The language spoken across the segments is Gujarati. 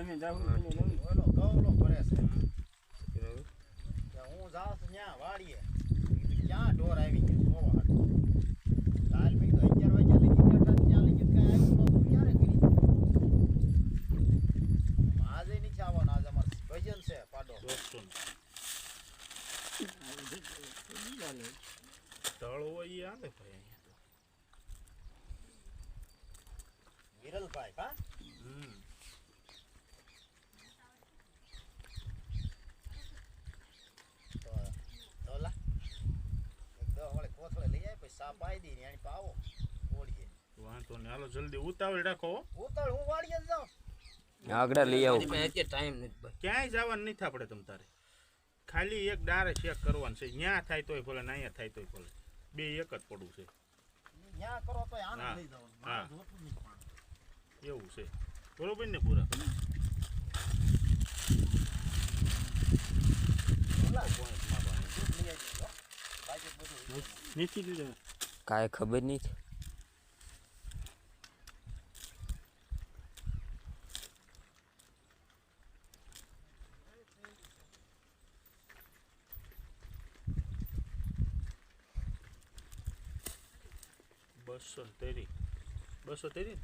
તમે જાવ ઓલો ગવલો ભરે છે હું જાઉં છું ત્યાં વાડીએ ક્યાં ઢોર આવી ગયો જોવા કાલ મેં તો 11 વાગ્યા લગી બેઠા ત્યાં લગી કાંઈ આવ્યું નહોતું ક્યારે કરી આજે નથી આવવાનું આજે અમારે ભજન છે પાડો તળ હોય આવે ભાઈ અહીંયા તો વિરલભાઈ હા તોલા એકદમ વળે કોથળે લઈ જાય પછી સાપ આવી દઈ એની પાવો ઓળીએ વાંધો ને હાલો જલ્દી ઉતાવળ રાખો ઉતાળ હું વાડીએ જ જાઉં આગળ લઈ આવો ટાઈમ નથી ક્યાંય જવાનું નથી આપણે તમ તારે ખાલી એક ડારે ચેક કરવાનું છે ન્યા થાય તોય ભલે ને અહીંયા થાય તોય ભલે બે એક જ પડવું છે ન્યા કરો તો આને લઈ જવાનું મારે જોતું નથી પાણી એવું છે બરોબર ને પૂરા નીચી દીધો કાંઈ ખબર નહીં બસો તેરી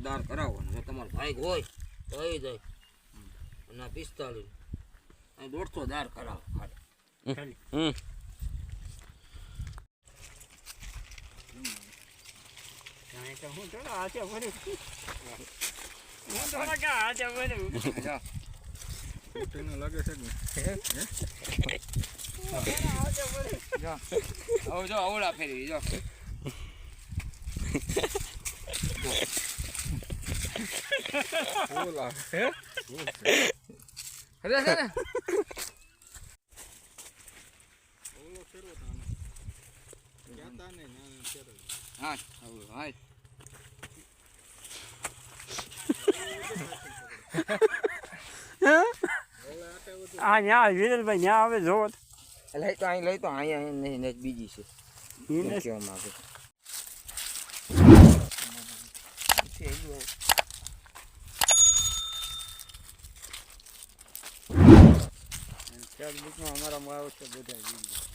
દાર કરાવવાનો તમારો ભાઈ હોય તો આવી જાય અને 45 અને 150 દાર કરાવો ખાલી હું થોડા આજે ભરું હું થોડા કે આજે ભરું તેને લાગે છે જો આવો જો આવડા ફેરવી જો ઓલા હે અરે અરે ઓલો ફેરવો તાને જાતા ને ના ફેરવો હા આવો હાય આ ન્યા વિરલભાઈ ન્યા આવે જોવો લઈ તો અહીંયા નહીં બીજી છે એને કેવા માંગે અમારા માં છે બધા